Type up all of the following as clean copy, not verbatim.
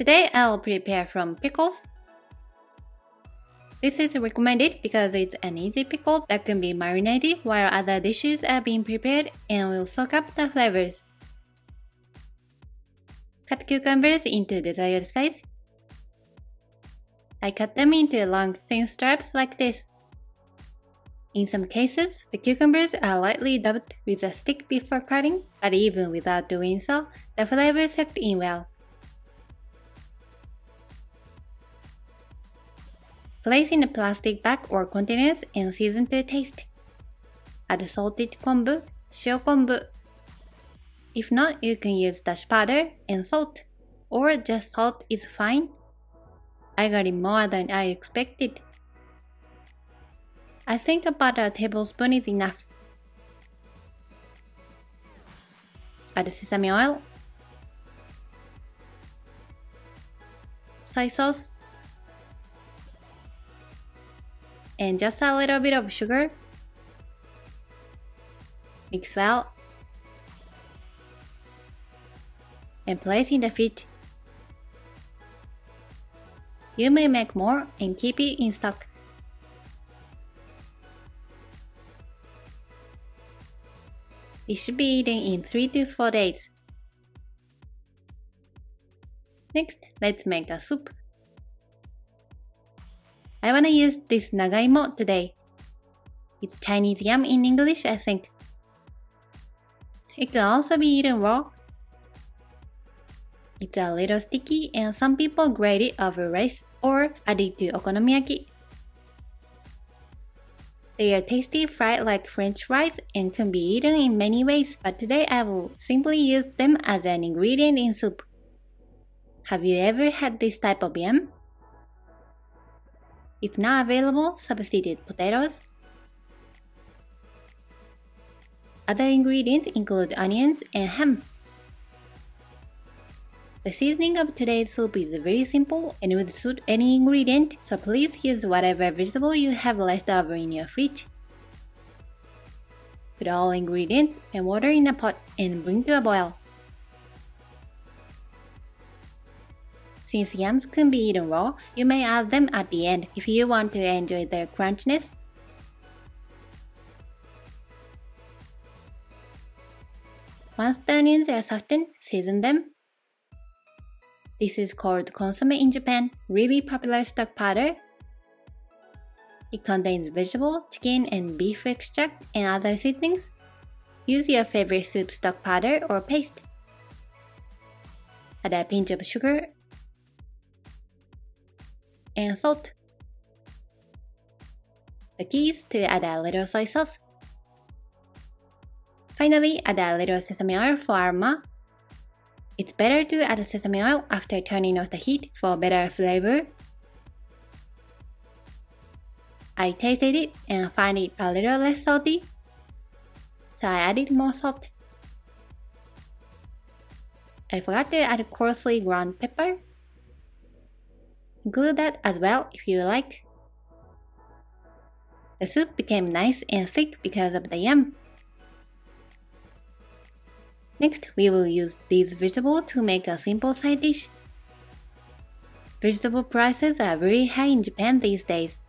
Today I'll prepare from pickles. This is recommended because it's an easy pickle that can be marinated while other dishes are being prepared and will soak up the flavors. Cut cucumbers into desired size. I cut them into long, thin strips like this. In some cases, the cucumbers are lightly dabbed with a stick before cutting, but even without doing so, the flavor soaked in well. Place in a plastic bag or containers and season to taste. Add salted kombu, shio kombu. If not, you can use dashi powder and salt, or just salt is fine. I got it more than I expected. I think about a tablespoon is enough. Add sesame oil, soy sauce, and just a little bit of sugar. Mix well and place in the fridge. You may make more and keep it in stock. It should be eaten in 3 to 4 days. Next, let's make a soup. I wanna use this Nagaimo today. It's Chinese yam in English, I think. It can also be eaten raw. It's a little sticky and some people grate it over rice or add it to okonomiyaki. They are tasty fried like French fries and can be eaten in many ways, but today I will simply use them as an ingredient in soup. Have you ever had this type of yam? If not available, substitute potatoes. Other ingredients include onions and ham. The seasoning of today's soup is very simple and would suit any ingredient, so please use whatever vegetable you have left over in your fridge. Put all ingredients and water in a pot and bring to a boil. Since yams can be eaten raw, you may add them at the end if you want to enjoy their crunchiness. Once the onions are softened, season them. This is called consomme in Japan, really popular stock powder. It contains vegetable, chicken, and beef extract and other seasonings. Use your favorite soup stock powder or paste. Add a pinch of sugar and salt. The key is to add a little soy sauce. Finally, add a little sesame oil for aroma. It's better to add sesame oil after turning off the heat for better flavor. I tasted it and find it a little less salty, so I added more salt. I forgot to add coarsely ground pepper. Include that as well if you like. The soup became nice and thick because of the yam. Next, we will use these vegetables to make a simple side dish. Vegetable prices are very high in Japan these days.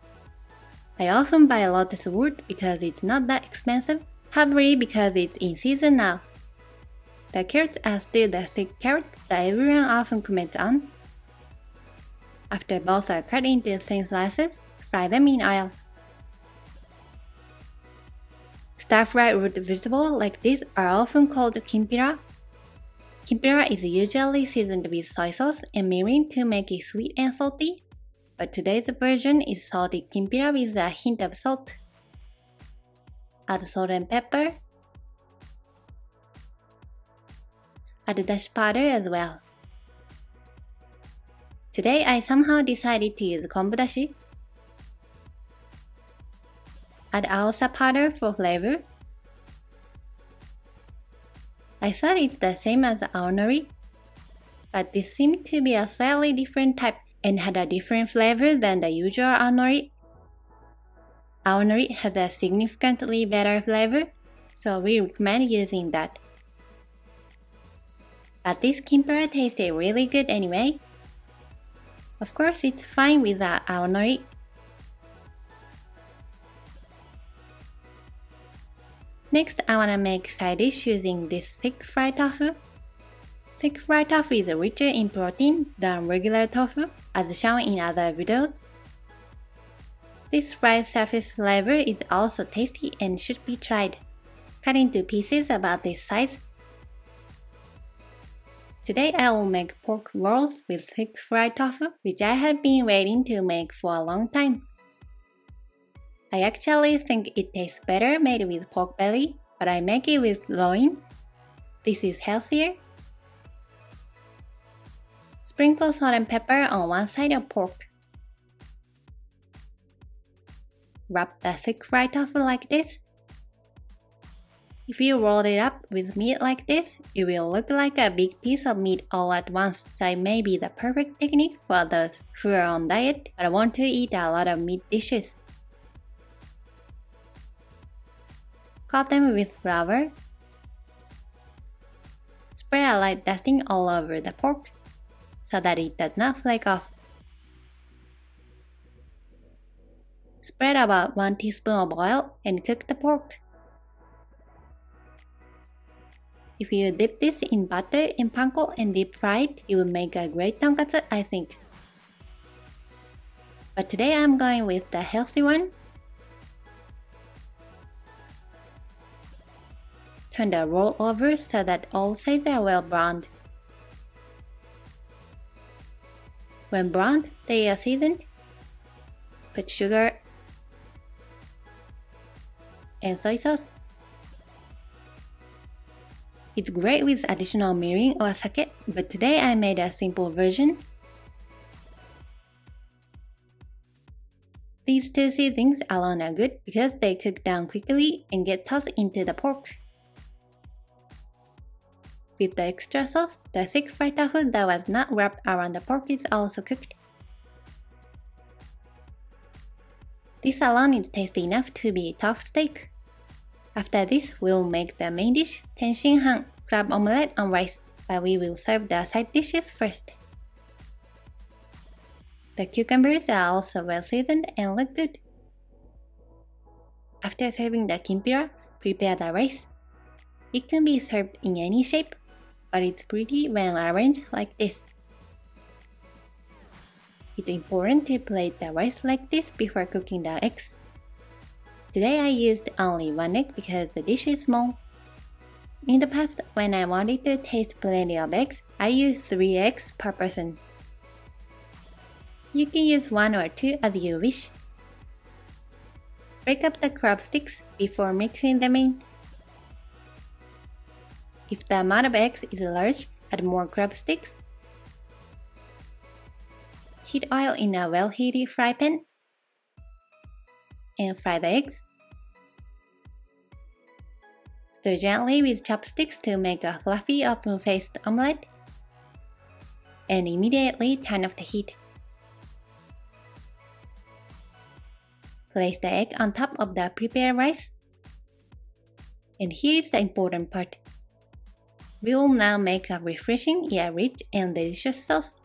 I often buy lotus root because it's not that expensive, probably because it's in season now. The carrots are still the thick carrot that everyone often comments on. After both are cut into thin slices, fry them in oil. Stir-fried root vegetables like this are often called kimpira. Kimpira is usually seasoned with soy sauce and mirin to make it sweet and salty, but today's version is salted kimpira with a hint of salt. Add salt and pepper. Add dashi powder as well. Today I somehow decided to use kombu dashi. Add Oyster powder for flavor. I thought it's the same as aonori, but this seemed to be a slightly different type and had a different flavor than the usual aonori. Aonori has a significantly better flavor, so we recommend using that. But this kimpira tasted really good anyway. Of course, it's fine without aonori. Next, I wanna make side dish using this thick fried tofu. Thick fried tofu is richer in protein than regular tofu, as shown in other videos. This fried surface flavor is also tasty and should be tried. Cut into pieces about this size. Today I will make pork rolls with thick fried tofu, which I have been waiting to make for a long time. I actually think it tastes better made with pork belly, but I make it with loin. This is healthier. Sprinkle salt and pepper on one side of pork. Wrap the thick fried tofu like this. If you roll it up with meat like this, it will look like a big piece of meat all at once, so it may be the perfect technique for those who are on diet but want to eat a lot of meat dishes. Coat them with flour. Spread a light dusting all over the pork so that it does not flake off. Spread about 1 teaspoon of oil and cook the pork. If you dip this in butter and panko and deep fry it, it will make a great tonkatsu, I think. But today I'm going with the healthy one. Turn the roll over so that all sides are well browned. When browned, they are seasoned. Put sugar and soy sauce. It's great with additional mirin or sake, but today I made a simple version. These two seasonings alone are good because they cook down quickly and get tossed into the pork. With the extra sauce, the thick fried tofu that was not wrapped around the pork is also cooked. This alone is tasty enough to be tough steak. After this, we'll make the main dish, Tenshinhan crab omelet on rice, but we will serve the side dishes first. The cucumbers are also well seasoned and look good. After serving the kimpira, prepare the rice. It can be served in any shape, but it's pretty when arranged like this. It's important to plate the rice like this before cooking the eggs. Today I used only 1 egg because the dish is small. In the past, when I wanted to taste plenty of eggs, I used 3 eggs per person. You can use 1 or 2 as you wish. Break up the crab sticks before mixing them in. If the amount of eggs is large, add more crab sticks. Heat oil in a well-heated fry pan and fry the eggs. Stir gently with chopsticks to make a fluffy open-faced omelet, and immediately turn off the heat. Place the egg on top of the prepared rice. And here is the important part. We will now make a refreshing yet rich and delicious sauce.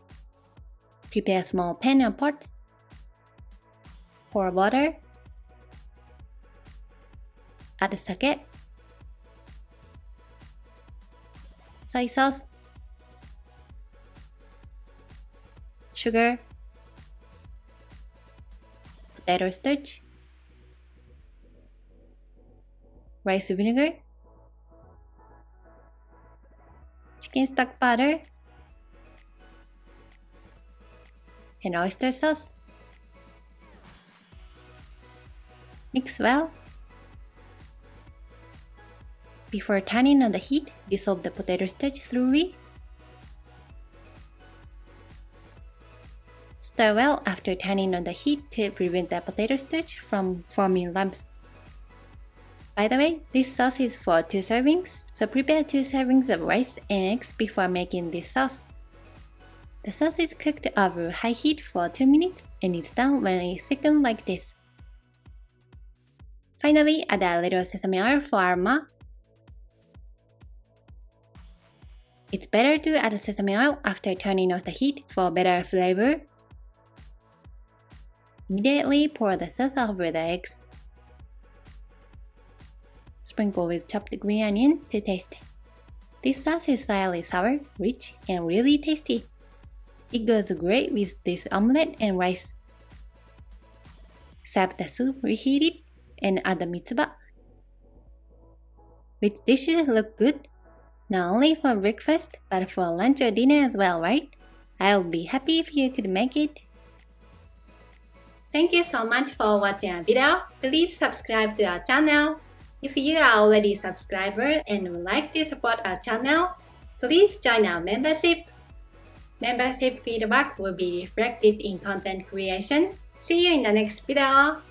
Prepare a small pan or pot. Pour water. Add sake, soy sauce, sugar, potato starch, rice vinegar, chicken stock powder, and oyster sauce. Mix well. Before turning on the heat, dissolve the potato starch thoroughly. Stir well after turning on the heat to prevent the potato starch from forming lumps. By the way, this sauce is for 2 servings, so prepare 2 servings of rice and eggs before making this sauce. The sauce is cooked over high heat for 2 minutes and it's done when it's thickened like this. Finally, add a little sesame oil for aroma. It's better to add sesame oil after turning off the heat for better flavor. Immediately pour the sauce over the eggs. Sprinkle with chopped green onion to taste. This sauce is slightly sour, rich, and really tasty. It goes great with this omelet and rice. Serve the soup reheated and add the mitzvah. Which dishes look good? Not only for breakfast, but for lunch or dinner as well, right? I'll be happy if you could make it. Thank you so much for watching our video. Please subscribe to our channel. If you are already a subscriber and would like to support our channel, please join our membership. Membership feedback will be reflected in content creation. See you in the next video.